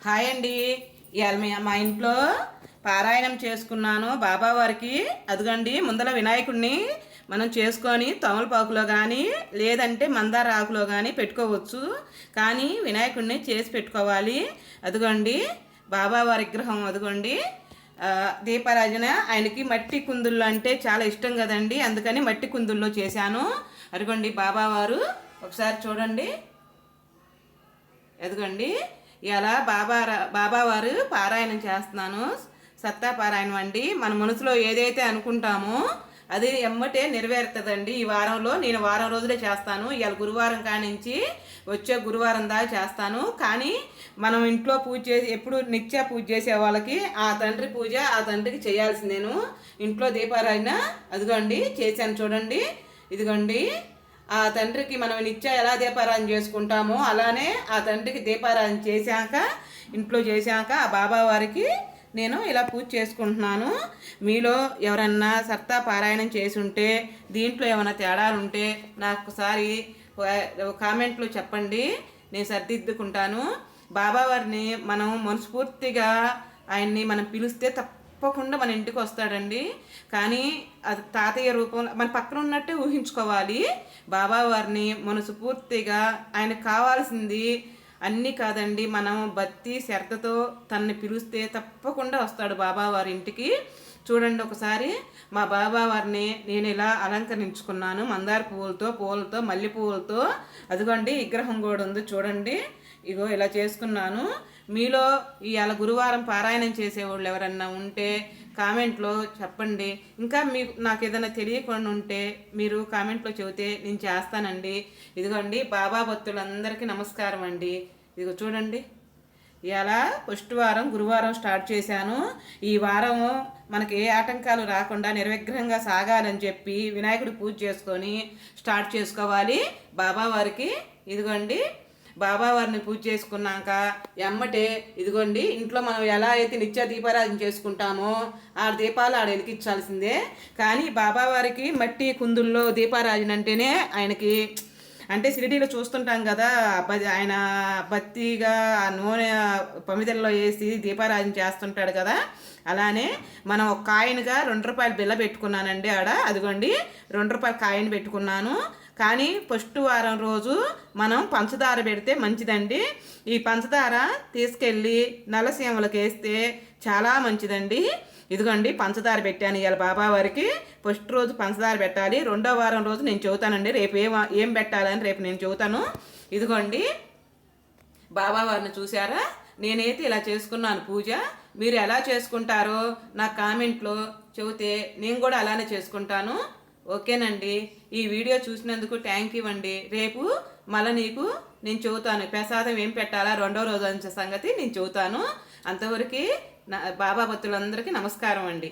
Hi అండి. ఇవాళ మా ఇంట్లో పారాయణం చేసుకున్నాను బాబావారికి. అదిగండి ముందల వినాయకుడిని మనం చేసుకొని తమలపాకులో కానీ లేదంటే మందార ఆకులో కానీ పెట్టుకోవచ్చు. కానీ వినాయకుడిని చేసి పెట్టుకోవాలి. అదిగోండి బాబావారి విగ్రహం. అదిగోండి దీపారాజన. ఆయనకి మట్టి కుందుల్లో అంటే చాలా ఇష్టం కదండి, అందుకని మట్టి కుందుల్లో చేశాను. అదిగోండి బాబావారు, ఒకసారి చూడండి. అదిగోండి ఇలా బాబావారు పారాయణం చేస్తున్నాను. సత్తా పారాయణం అండి. మన మనసులో ఏదైతే అనుకుంటామో అది ఎమ్మటే నెరవేరుతుందండి. ఈ వారంలో నేను వారం రోజులే చేస్తాను. ఇవాళ గురువారం కానించి వచ్చే గురువారం దాకా చేస్తాను. కానీ మనం ఇంట్లో పూజ చేసి ఎప్పుడు నిత్య పూజ చేసే వాళ్ళకి ఆ తండ్రి పూజ ఆ తండ్రికి చేయాల్సిందేను. ఇంట్లో దీపారాయణ అదిగోండి చేశాను చూడండి. ఇదిగోండి ఆ తండ్రికి మనం నిత్య ఎలా దీపారాధన చేసుకుంటామో అలానే ఆ తండ్రికి దీపారాధన చేశాక ఇంట్లో చేశాక ఆ బాబావారికి నేను ఇలా పూజ చేసుకుంటున్నాను. మీలో ఎవరన్నా సత్తా పారాయణం చేసి ఉంటే దీంట్లో ఏమైనా తేడాలు ఉంటే నాకు ఒకసారి కామెంట్లో చెప్పండి, నేను సర్దిద్దుకుంటాను. బాబావారిని మనం మనస్ఫూర్తిగా ఆయన్ని మనం పిలిస్తే తప్పకుండా మన ఇంటికి వస్తాడండి. కానీ అది తాతయ్య రూపంలో మన పక్కన ఉన్నట్టే ఊహించుకోవాలి. బాబావారిని మనస్ఫూర్తిగా ఆయనకు కావాల్సింది అన్నీ కాదండి, మనం భక్తి శ్రద్ధతో తనని పిలిస్తే తప్పకుండా వస్తాడు బాబావారి ఇంటికి. చూడండి ఒకసారి మా బాబావారిని నేను ఇలా అలంకరించుకున్నాను మందార పూలతో మల్లె పువ్వులతో. అదిగోండి విగ్రహం కూడా ఉంది చూడండి. ఇగో ఇలా చేసుకున్నాను. మీలో ఇవాళ గురువారం పారాయణం చేసేవాళ్ళు ఎవరన్నా ఉంటే కామెంట్లో చెప్పండి. ఇంకా మీకు నాకు ఏదైనా తెలియకుండా ఉంటే మీరు కామెంట్లో చెబితే నేను చేస్తానండి. ఇదిగోండి బాబా భక్తులందరికీ నమస్కారం అండి. ఇదిగో చూడండి, ఇవాళ ఫస్ట్ వారం గురువారం స్టార్ట్ చేశాను. ఈ వారం మనకి ఏ ఆటంకాలు రాకుండా నిర్విఘ్నంగా సాగాలని చెప్పి వినాయకుడి పూజ చేసుకొని స్టార్ట్ చేసుకోవాలి బాబావారికి. ఇదిగోండి బాబావారిని పూజ చేసుకున్నాక ఎమ్మటే ఇదిగోండి ఇంట్లో మనం ఎలా అయితే నిత్య దీపారాధన చేసుకుంటామో ఆ దీపాలు ఆడ వెలిగించాల్సిందే. కానీ బాబావారికి మట్టి కుందుల్లో దీపారాధన అంటేనే ఆయనకి అంటే షిరిడీలో చూస్తుంటాం కదా, ఆయన భక్తిగా నూనె పమిదల్లో వేసి దీపారాధన చేస్తుంటాడు కదా, అలానే మనం ఒక కాయిన్గా ₹2 బిల్ల పెట్టుకున్నానండి ఆడ. అదిగోండి ₹2 కాయిన్ పెట్టుకున్నాను. కానీ ఫస్ట్ వారం రోజు మనం పంచదార పెడితే మంచిదండి. ఈ పంచదార తీసుకెళ్ళి నల్లసీమలకు వేస్తే చాలా మంచిదండి. ఇదిగోండి పంచదార పెట్టాను ఇవాళ బాబావారికి. ఫస్ట్ రోజు పంచదార పెట్టాలి. రెండో వారం రోజు నేను చెబుతానండి రేపు ఏం పెట్టాలని రేపు నేను చెబుతాను. ఇదిగోండి బాబావారిని చూసారా, నేనైతే ఇలా చేసుకున్నాను పూజ. మీరు ఎలా చేసుకుంటారో నాకు కామెంట్లో చెబితే నేను కూడా అలానే చేసుకుంటాను. ఓకేనండి. ఈ వీడియో చూసినందుకు థ్యాంక్ యూ అండి. రేపు మళ్ళీ నీకు నేను చెబుతాను ప్రసాదం ఏం పెట్టాలా రెండో రోజు సంగతి నేను చెబుతాను. అంతవరకు బాబా భక్తులందరికీ నమస్కారం అండి.